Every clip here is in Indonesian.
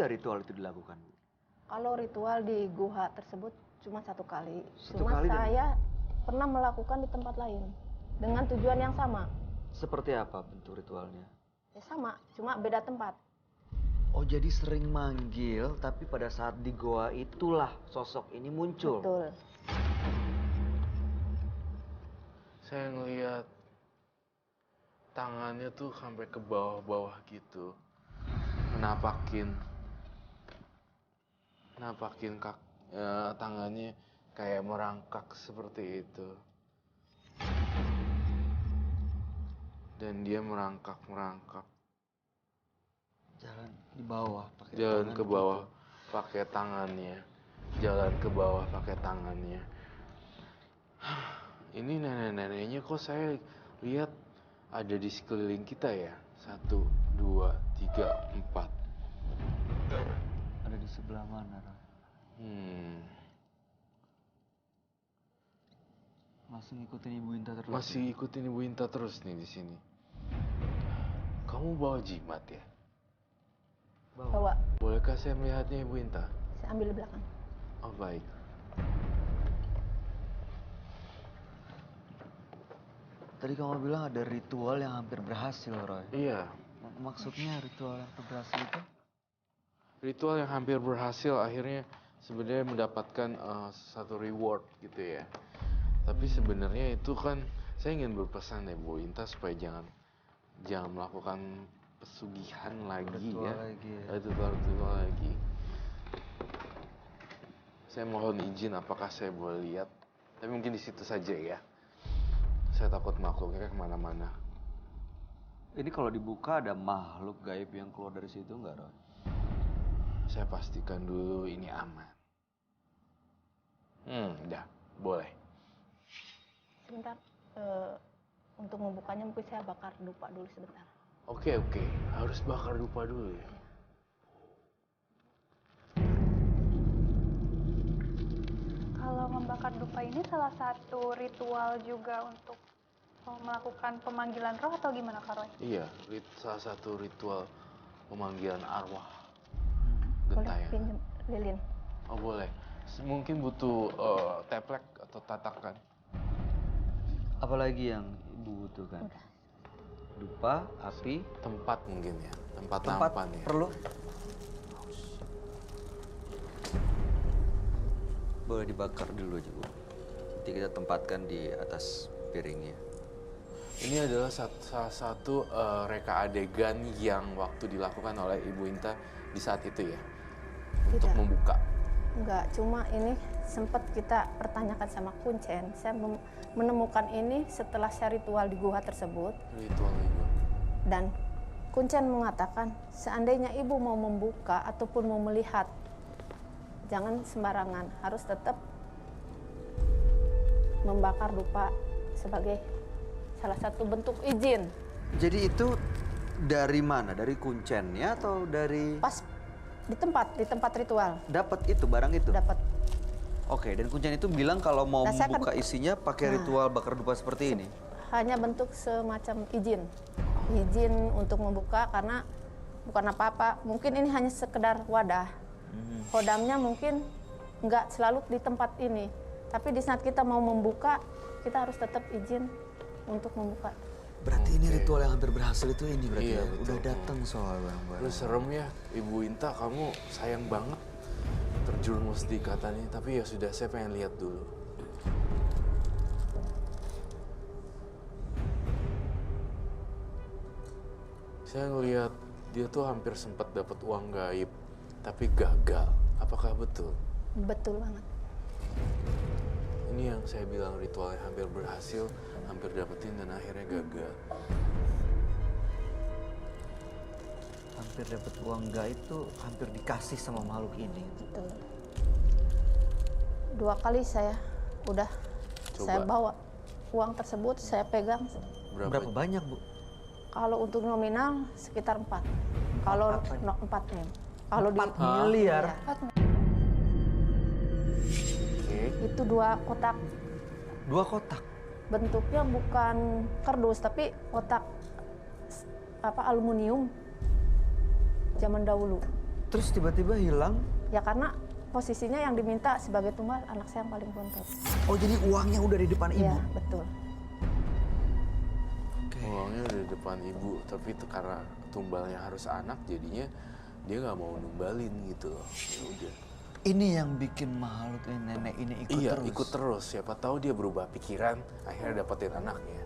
ada ritual itu dilakukan, Bu? Kalau ritual di guha tersebut cuma satu kali. Satu Cuma kali saya pernah melakukan di tempat lain dengan tujuan yang sama. Seperti apa bentuk ritualnya? Ya sama, cuma beda tempat. Oh, jadi sering manggil, tapi pada saat di goa itulah sosok ini muncul. Betul. Saya ngelihat tangannya tuh sampai ke bawah-bawah gitu. Nampakin tangannya kayak merangkak seperti itu. Dan dia merangkak. Jalan di bawah pakai Jalan tangan ke bawah gitu. pakai tangannya. Jalan ke bawah pakai tangannya. Ini nenek-neneknya kok saya lihat ada di sekeliling kita ya. 1, 2, 3, 4. Ada di sebelah mana, Roy? Masih ngikutin Ibu Inta terus? Masih ikutin Ibu Inta terus nih di sini. Kamu bawa jimat ya? Bawa. Bolehkah saya melihatnya Ibu Inta? Saya ambil di belakang. Oh baik. Tadi kamu bilang ada ritual yang hampir berhasil, Roy. Iya. Maksudnya ritual yang hampir berhasil itu? Ritual yang hampir berhasil akhirnya sebenarnya mendapatkan satu reward gitu ya. Tapi sebenarnya itu kan saya ingin berpesan ya Bu Inta supaya jangan melakukan pesugihan lagi Ritual ya. lagi ya. Ritual lagi. Saya mohon izin apakah saya boleh lihat? Tapi mungkin di situ saja ya. Saya takut makhluknya kemana-mana. Ini kalau dibuka ada makhluk gaib yang keluar dari situ nggak, Roy? Saya pastikan dulu ini aman. Udah, boleh. Sebentar. Untuk membukanya mungkin saya bakar dupa dulu sebentar. Oke. Harus bakar dupa dulu ya. Kalau membakar dupa ini salah satu ritual juga untuk melakukan pemanggilan roh atau gimana Kak Roy? Iya, salah satu ritual pemanggilan arwah Boleh gentayangan. pinjam lilin? Oh boleh. Mungkin butuh teplek atau tatakan. Apalagi yang Ibu butuhkan? Udah. Dupa, api, Tempat mungkin ya. Tempat tempat nampan ya. perlu? Boleh dibakar dulu aja, Bu. Nanti kita tempatkan di atas piringnya. Ini adalah salah satu reka adegan yang waktu dilakukan oleh Ibu Inta di saat itu ya. Untuk Tidak. membuka. Enggak, cuma ini sempat kita pertanyakan sama Kuncen. Saya menemukan ini setelah saya ritual di guha tersebut. Ritual Ibu. Dan Kuncen mengatakan, seandainya ibu mau membuka ataupun mau melihat, jangan sembarangan, harus tetap membakar dupa sebagai salah satu bentuk izin. Jadi itu dari mana? Dari kuncennya atau dari... Pas di tempat ritual Dapat itu, barang itu? dapat. Oke, dan kuncen itu bilang kalau mau Nah, saya membuka kan- isinya pakai ritual bakar dupa seperti ini? Hanya bentuk semacam izin untuk membuka, karena bukan apa-apa, mungkin ini hanya sekedar wadah. Hodamnya mungkin nggak selalu di tempat ini, tapi di saat kita mau membuka, kita harus tetap izin untuk membuka. Berarti ini ritual yang hampir berhasil itu ini berarti Iya, ya? betul. Udah datang soal barang-barang. Lu serem ya, Ibu Inta, kamu sayang banget terjerumus di katanya. Tapi ya sudah, saya pengen lihat dulu. Saya ngelihat dia tuh hampir sempat dapat uang gaib, tapi gagal. Apakah betul? Betul banget. Ini yang saya bilang ritualnya hampir berhasil, hampir dapetin dan akhirnya gagal. Hampir dapat uang gaib tuh hampir dikasih sama makhluk ini. Betul. 2 kali saya udah Coba. saya bawa uang tersebut, saya pegang. Berapa banyak, Bu? Kalau untuk nominal sekitar 4. Kalau 4 M. Kalau di 4 miliar? Oke. itu 2 kotak. 2 kotak? Bentuknya bukan kardus tapi kotak aluminium zaman dahulu. Terus tiba-tiba hilang. Ya karena posisinya yang diminta sebagai tumbal anak saya yang paling bontot. Oh, jadi uangnya udah di depan ibu. Iya, betul. Oke. Uangnya udah di depan ibu, tapi itu karena tumbalnya harus anak, jadinya dia nggak mau numbalin gitu loh. Ya udah. Ini yang bikin mahal tuh nenek ini ikut Iya, terus. ikut terus. Siapa tahu dia berubah pikiran, akhirnya dapetin anaknya.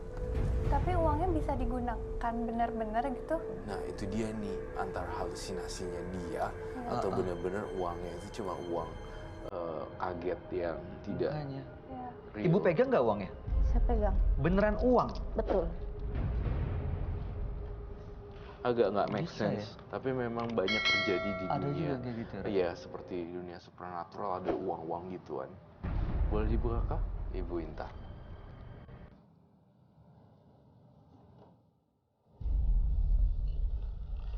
Tapi uangnya bisa digunakan benar-benar gitu? Nah, itu dia nih, antara halusinasinya dia atau benar-benar uangnya itu cuma uang kaget yang tidak Makanya. Ya. real. Ibu pegang nggak uangnya? Saya pegang. Beneran uang? Betul. Agak nggak make Bisa sense, tapi memang banyak terjadi di Ada dunia. juga kayak gitu ya? Iya, seperti di dunia supernatural ada uang-uang gituan. Boleh dibuka kah, Ibu Inta?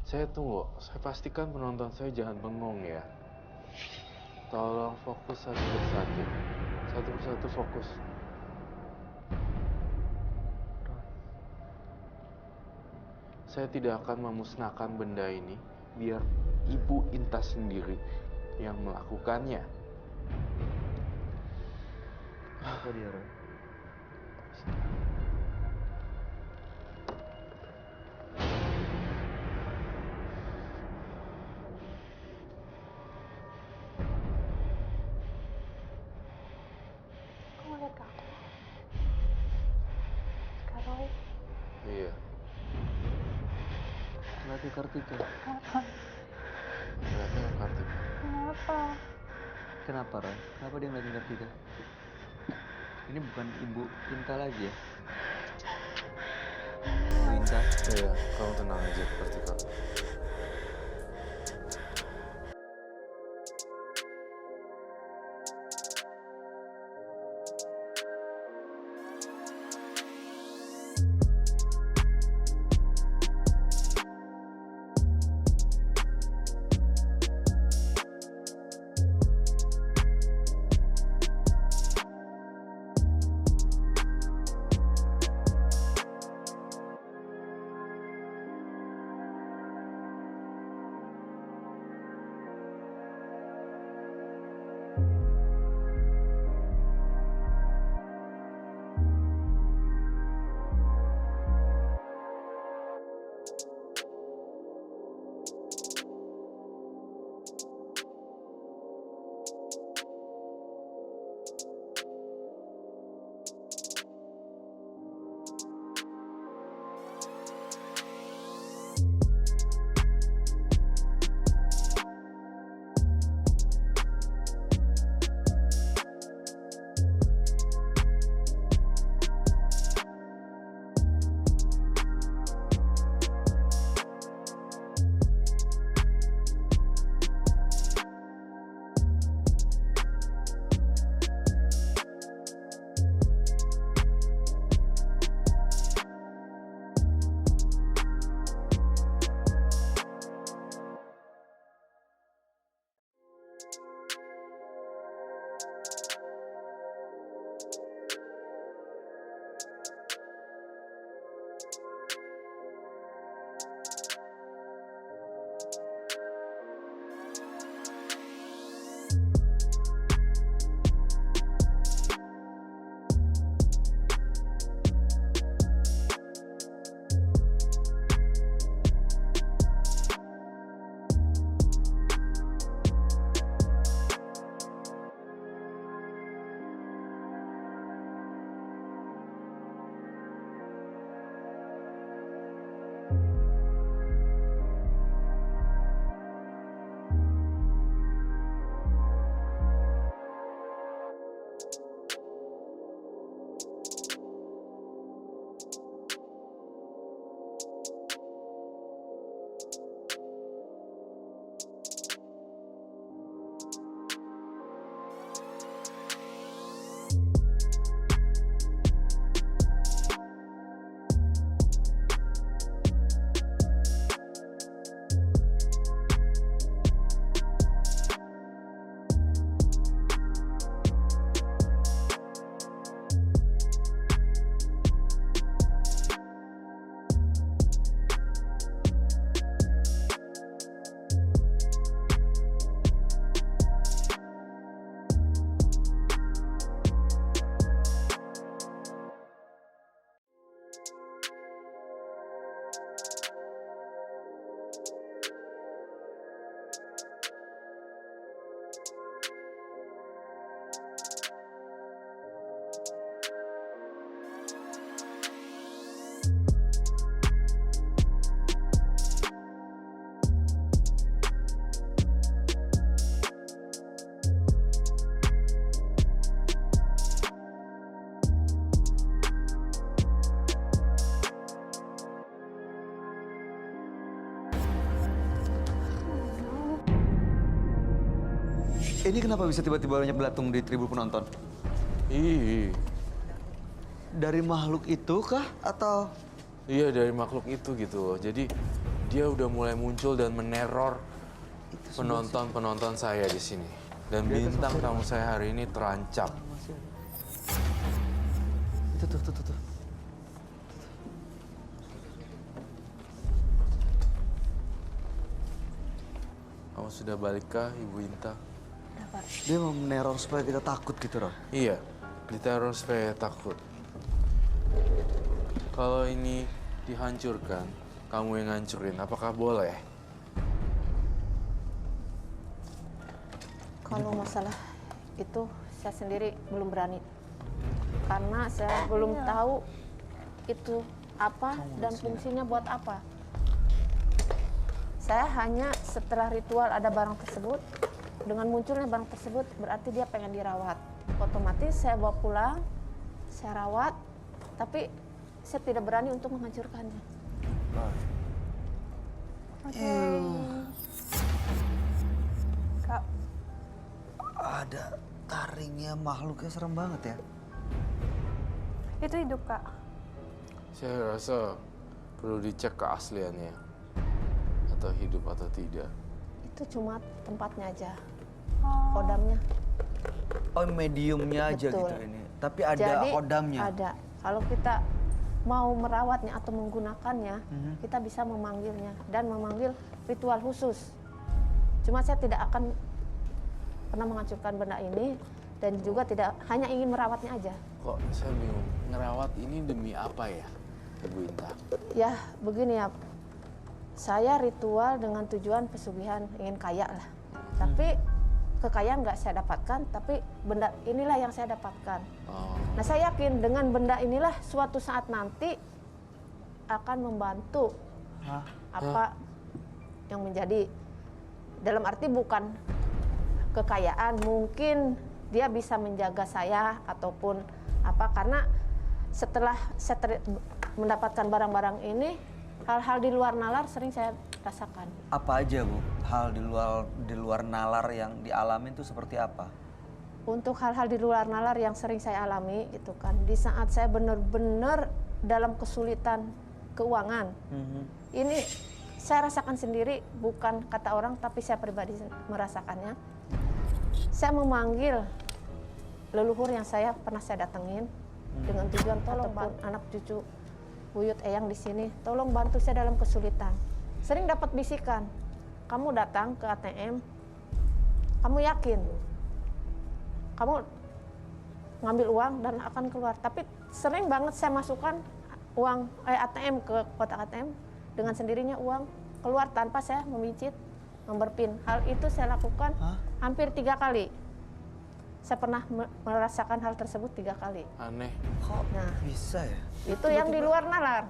Saya tunggu, saya pastikan penonton saya jangan bengong ya. Tolong fokus satu persatu. Satu persatu fokus. Saya tidak akan memusnahkan benda ini, biar Ibu Inta sendiri yang melakukannya. Apa dia, Roy? Kok ngeliat ke aku? Kak Roy, Iya, Latih Kartika. lihatnya Kartik. kenapa? Kenapa, Roy? Kenapa dia ngeliatin Kartika? Ini bukan Ibu Inta lagi ya? Ibu Inta. Iya, kamu tenang aja, Kartika. Ini kenapa bisa tiba-tiba banyak belatung di tribun penonton? Ih, Dari makhluk itu kah atau iya dari makhluk itu gitu loh. Jadi dia udah mulai muncul dan meneror penonton-penonton saya di sini. Dan bintang tamu saya hari ini terancam. itu tuh. Kamu sudah balikkah, Ibu Inta? Dia mau meneror supaya kita takut gitu, Roy? Iya, diteror supaya takut. Kalau ini dihancurkan, kamu yang ngancurin, apakah boleh? Kalau masalah itu saya sendiri belum berani. Karena saya belum tahu itu apa dan fungsinya buat apa. Saya hanya setelah ritual ada barang tersebut, dengan munculnya barang tersebut berarti dia pengen dirawat. Otomatis saya bawa pulang, saya rawat, tapi saya tidak berani untuk menghancurkannya. Oke. Kak, Ada taringnya, makhluknya serem banget ya. itu hidup Kak. Saya rasa perlu dicek keasliannya. Atau hidup atau tidak. Itu cuma tempatnya aja, Oh, kodamnya. Oh, mediumnya aja Betul. gitu ini. Tapi ada Jadi kodamnya. ada. Kalau kita mau merawatnya atau menggunakannya, kita bisa memanggilnya dan memanggil ritual khusus. Cuma saya tidak akan pernah menghancurkan benda ini dan juga tidak hanya ingin merawatnya aja. Kok saya bingung, ngerawat ini demi apa ya, Ibu Inta? Ya begini ya, saya ritual dengan tujuan pesugihan, ingin kaya lah. Tapi kekayaan nggak saya dapatkan, tapi benda inilah yang saya dapatkan. Oh, Nah saya yakin dengan benda inilah suatu saat nanti akan membantu apa yang menjadi, dalam arti bukan kekayaan, mungkin dia bisa menjaga saya ataupun apa, karena setelah saya mendapatkan barang-barang ini, hal-hal di luar nalar sering saya rasakan. Apa aja, Bu? Hal di luar nalar yang dialamin tuh seperti apa? Untuk hal-hal di luar nalar yang sering saya alami itu kan, di saat saya benar-benar dalam kesulitan keuangan. Ini saya rasakan sendiri, bukan kata orang, tapi saya pribadi merasakannya. Saya memanggil leluhur yang pernah saya datengin dengan tujuan tolong anak cucu buyut eyang di sini, tolong bantu saya dalam kesulitan. Sering dapat bisikan, kamu datang ke ATM, kamu yakin kamu ngambil uang dan akan keluar. Tapi sering banget saya masukkan uang ATM ke kotak ATM, dengan sendirinya uang keluar tanpa saya memicit nomor PIN. Hal itu saya lakukan hampir 3 kali. Saya pernah merasakan hal tersebut 3 kali. aneh. Kok Nah, bisa ya? itu yang di luar nalar.